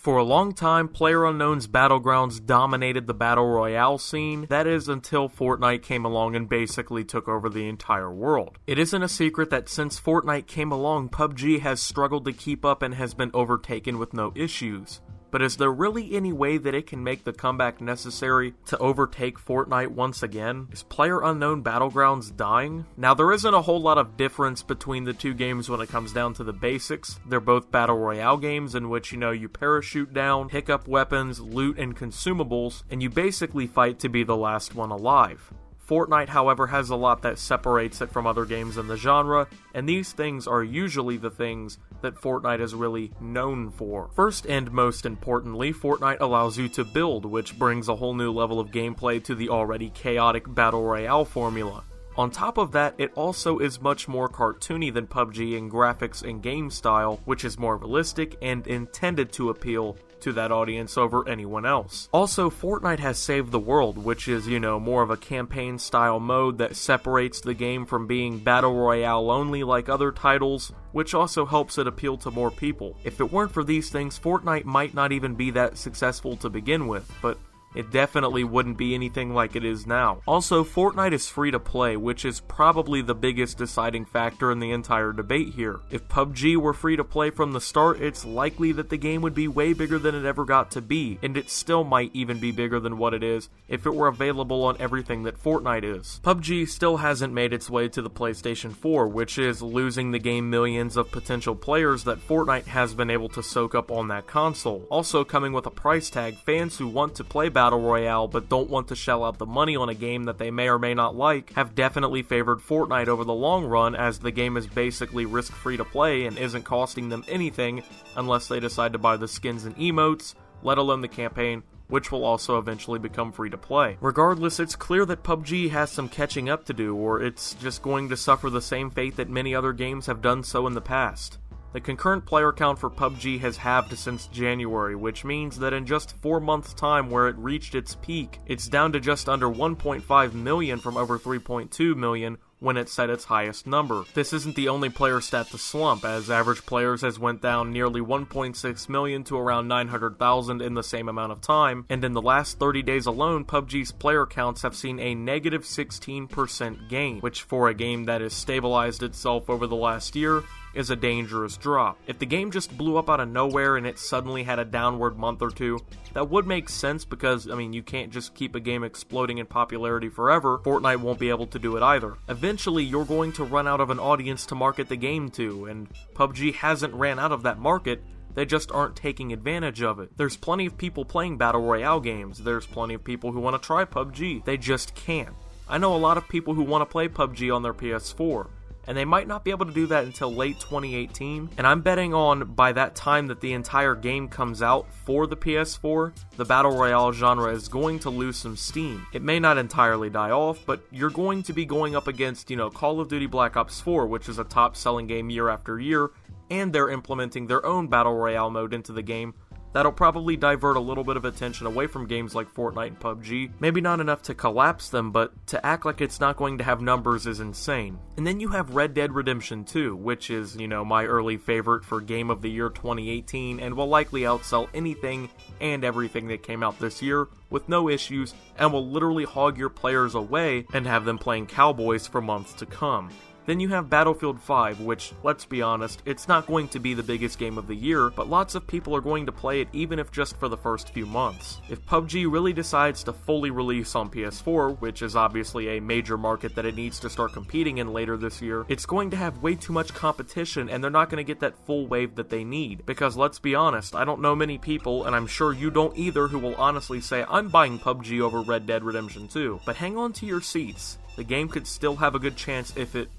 For a long time, PlayerUnknown's Battlegrounds dominated the Battle Royale scene, that is until Fortnite came along and basically took over the entire world. It isn't a secret that since Fortnite came along, PUBG has struggled to keep up and has been overtaken with no issues. But is there really any way that it can make the comeback necessary to overtake Fortnite once again? Is PlayerUnknown Battlegrounds dying? Now, there isn't a whole lot of difference between the two games when it comes down to the basics. They're both Battle Royale games in which, you parachute down, pick up weapons, loot, and consumables, and you basically fight to be the last one alive. Fortnite, however, has a lot that separates it from other games in the genre, and these things are usually the things that Fortnite is really known for. First and most importantly, Fortnite allows you to build, which brings a whole new level of gameplay to the already chaotic Battle Royale formula. On top of that, it also is much more cartoony than PUBG in graphics and game style, which is more realistic and intended to appeal to that audience over anyone else. Also, Fortnite has saved the world, which is, more of a campaign-style mode that separates the game from being Battle Royale only like other titles, which also helps it appeal to more people. If it weren't for these things, Fortnite might not even be that successful to begin with, but it definitely wouldn't be anything like it is now. Also, Fortnite is free to play, which is probably the biggest deciding factor in the entire debate here. If PUBG were free to play from the start, it's likely that the game would be way bigger than it ever got to be, and it still might even be bigger than what it is if it were available on everything that Fortnite is. PUBG still hasn't made its way to the PlayStation 4, which is losing the game millions of potential players that Fortnite has been able to soak up on that console. Also coming with a price tag, fans who want to play Battle Royale but don't want to shell out the money on a game that they may or may not like have definitely favored Fortnite over the long run, as the game is basically risk-free to play and isn't costing them anything unless they decide to buy the skins and emotes, let alone the campaign, which will also eventually become free to play. Regardless, it's clear that PUBG has some catching up to do, or it's just going to suffer the same fate that many other games have done so in the past. The concurrent player count for PUBG has halved since January, which means that in just 4 months' time where it reached its peak, it's down to just under 1.5 million from over 3.2 million when it set its highest number. This isn't the only player stat to slump, as average players has went down nearly 1.6 million to around 900,000 in the same amount of time, and in the last 30 days alone, PUBG's player counts have seen a negative 16% gain, which for a game that has stabilized itself over the last year, is a dangerous drop. If the game just blew up out of nowhere and it suddenly had a downward month or two, that would make sense because, you can't just keep a game exploding in popularity forever. Fortnite won't be able to do it either. Eventually, you're going to run out of an audience to market the game to, and PUBG hasn't ran out of that market. They just aren't taking advantage of it. There's plenty of people playing Battle Royale games. There's plenty of people who want to try PUBG. They just can't. I know a lot of people who want to play PUBG on their PS4. And they might not be able to do that until late 2018, and I'm betting on by that time that the entire game comes out for the PS4, the Battle Royale genre is going to lose some steam. It may not entirely die off, but you're going to be going up against, Call of Duty Black Ops 4, which is a top-selling game year after year, and they're implementing their own Battle Royale mode into the game. That'll probably divert a little bit of attention away from games like Fortnite and PUBG. Maybe not enough to collapse them, but to act like it's not going to have numbers is insane. And then you have Red Dead Redemption 2, which is, my early favorite for Game of the Year 2018, and will likely outsell anything and everything that came out this year with no issues, and will literally hog your players away and have them playing cowboys for months to come. Then you have Battlefield 5, which, let's be honest, it's not going to be the biggest game of the year, but lots of people are going to play it even if just for the first few months. If PUBG really decides to fully release on PS4, which is obviously a major market that it needs to start competing in later this year, it's going to have way too much competition and they're not going to get that full wave that they need. Because let's be honest, I don't know many people, and I'm sure you don't either, who will honestly say, I'm buying PUBG over Red Dead Redemption 2. But hang on to your seats. The game could still have a good chance if it,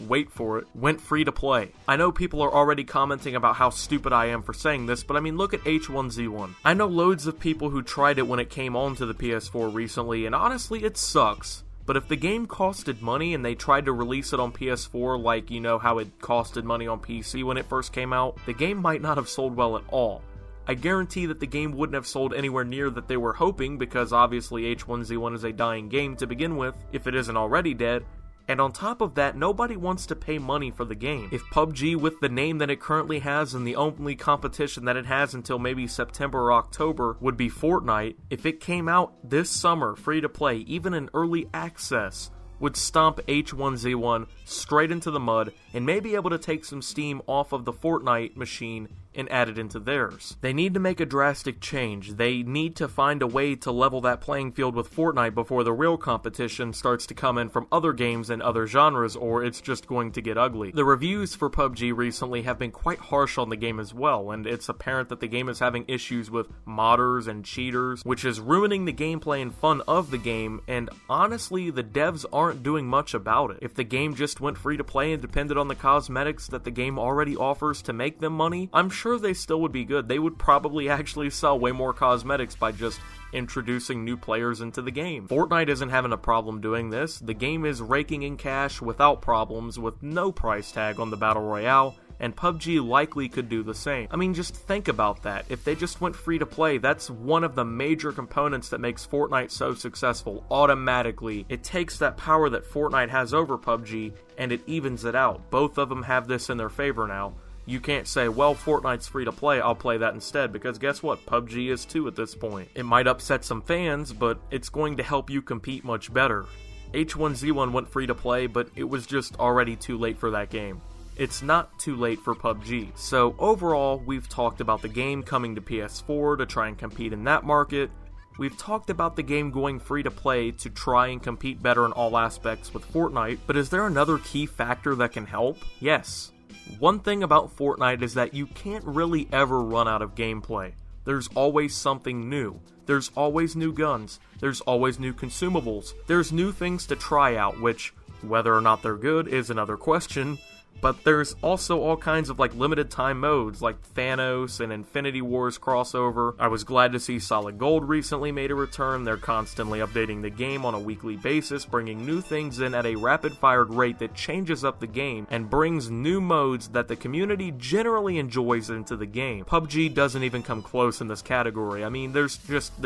wait for it, went free to play. I know people are already commenting about how stupid I am for saying this, but look at H1Z1. I know loads of people who tried it when it came onto the PS4 recently, and honestly, it sucks. But if the game costed money and they tried to release it on PS4 like, how it costed money on PC when it first came out, the game might not have sold well at all. I guarantee that the game wouldn't have sold anywhere near that they were hoping, because obviously H1Z1 is a dying game to begin with, if it isn't already dead, And on top of that, nobody wants to pay money for the game. If PUBG, with the name that it currently has and the only competition that it has until maybe September or October would be Fortnite, if it came out this summer free to play, even in early access, would stomp H1Z1 straight into the mud and may be able to take some steam off of the Fortnite machine and add it into theirs. They need to make a drastic change. They need to find a way to level that playing field with Fortnite before the real competition starts to come in from other games and other genres, or it's just going to get ugly. The reviews for PUBG recently have been quite harsh on the game as well, and it's apparent that the game is having issues with modders and cheaters, which is ruining the gameplay and fun of the game, and honestly, the devs aren't doing much about it. If the game just went free to play and depended on the cosmetics that the game already offers to make them money, I'm sure they still would be good. They would probably actually sell way more cosmetics by just introducing new players into the game. Fortnite isn't having a problem doing this. The game is raking in cash without problems, with no price tag on the Battle Royale, and PUBG likely could do the same. I mean, just think about that. If they just went free to play, that's one of the major components that makes Fortnite so successful. Automatically, it takes that power that Fortnite has over PUBG and it evens it out. Both of them have this in their favor now. You can't say, well, Fortnite's free to play, I'll play that instead, because guess what? PUBG is too at this point. It might upset some fans, but it's going to help you compete much better. H1Z1 went free to play, but it was just already too late for that game. It's not too late for PUBG. So overall, we've talked about the game coming to PS4 to try and compete in that market. We've talked about the game going free to play to try and compete better in all aspects with Fortnite, but is there another key factor that can help? Yes. One thing about Fortnite is that you can't really ever run out of gameplay. There's always something new. There's always new guns. There's always new consumables. There's new things to try out, which, whether or not they're good is another question. But there's also all kinds of limited time modes like Thanos and Infinity Wars crossover. I was glad to see Solid Gold recently made a return. They're constantly updating the game on a weekly basis, bringing new things in at a rapid-fired rate that changes up the game and brings new modes that the community generally enjoys into the game. PUBG doesn't even come close in this category. I mean, there's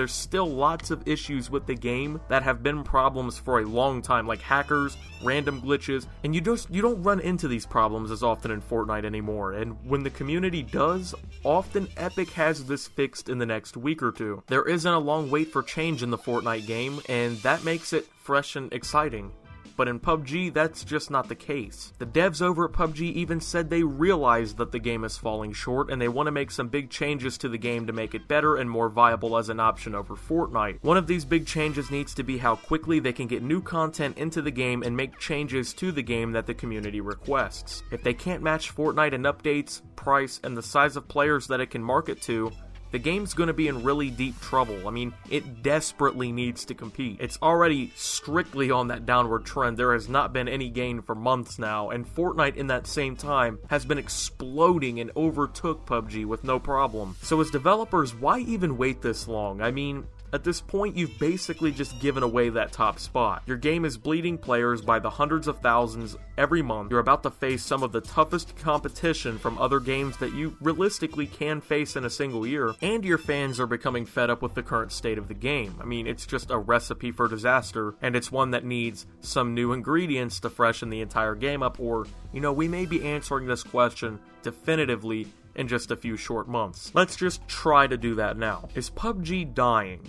still lots of issues with the game that have been problems for a long time, like hackers, random glitches, and you don't run into these problems as often in Fortnite anymore, and when the community does, often Epic has this fixed in the next week or two. There isn't a long wait for change in the Fortnite game, and that makes it fresh and exciting. But in PUBG, that's just not the case. The devs over at PUBG even said they realize that the game is falling short and they want to make some big changes to the game to make it better and more viable as an option over Fortnite. One of these big changes needs to be how quickly they can get new content into the game and make changes to the game that the community requests. If they can't match Fortnite in updates, price, and the size of players that it can market to, the game's going to be in really deep trouble. I mean, it desperately needs to compete. It's already strictly on that downward trend. There has not been any gain for months now, and Fortnite in that same time has been exploding and overtook PUBG with no problem. So as developers, why even wait this long? I mean, at this point, you've basically just given away that top spot. Your game is bleeding players by the hundreds of thousands every month. You're about to face some of the toughest competition from other games that you realistically can face in a single year, and your fans are becoming fed up with the current state of the game. I mean, it's just a recipe for disaster, and it's one that needs some new ingredients to freshen the entire game up, or, we may be answering this question definitively in just a few short months. Let's just try to do that now. Is PUBG dying?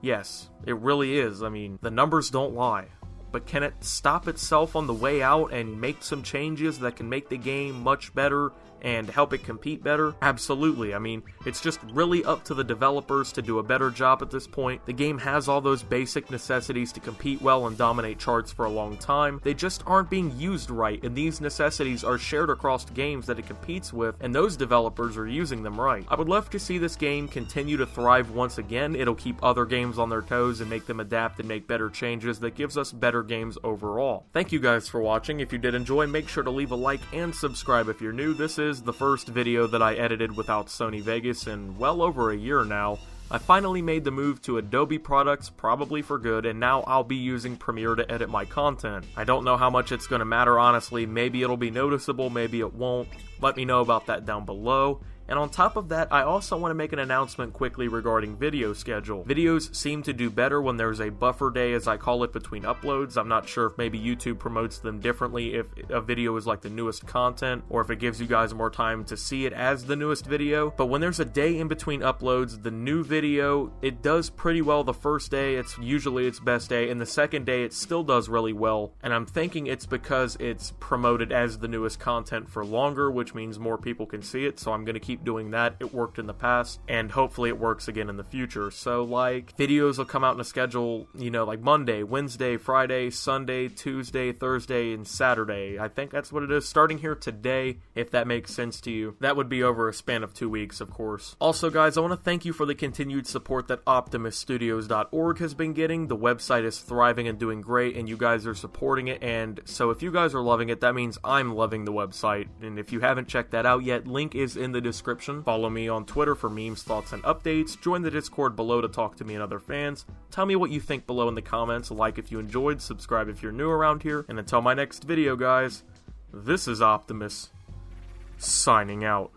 Yes, it really is. I mean, the numbers don't lie. But can it stop itself on the way out and make some changes that can make the game much better and help it compete better? Absolutely. I mean, it's just really up to the developers to do a better job at this point. The game has all those basic necessities to compete well and dominate charts for a long time. They just aren't being used right, and these necessities are shared across games that it competes with, and those developers are using them right. I would love to see this game continue to thrive once again. It'll keep other games on their toes and make them adapt and make better changes that gives us better games overall. Thank you guys for watching. If you did enjoy, make sure to leave a like and subscribe if you're new. This is the first video that I edited without Sony Vegas in well over a year now. I finally made the move to Adobe products, probably for good, and now I'll be using Premiere to edit my content. I don't know how much it's going to matter, honestly. Maybe it'll be noticeable, maybe it won't. Let me know about that down below. And on top of that, I also want to make an announcement quickly regarding video schedule. Videos seem to do better when there's a buffer day, as I call it, between uploads. I'm not sure if maybe YouTube promotes them differently if a video is like the newest content, or if it gives you guys more time to see it as the newest video. But when there's a day in between uploads, the new video, it does pretty well the first day. It's usually its best day, and the second day it still does really well. And I'm thinking it's because it's promoted as the newest content for longer, which means more people can see it. So I'm going to keep doing that. It worked in the past, and hopefully it works again in the future. So like, videos will come out in a schedule, you know, like Monday, Wednesday, Friday, Sunday, Tuesday, Thursday, and Saturday. I think that's what it is, starting here today, if that makes sense to you. That would be over a span of 2 weeks, of course. Also, guys, I want to thank you for the continued support that OptimusStudios.org has been getting. The website is thriving and doing great, and you guys are supporting it, and so if you guys are loving it, that means I'm loving the website. And if you haven't checked that out yet, link is in the description. Follow me on Twitter for memes, thoughts, and updates. Join the Discord below to talk to me and other fans. Tell me what you think below in the comments. Like if you enjoyed, subscribe if you're new around here, and until my next video, guys, this is Optimus, signing out.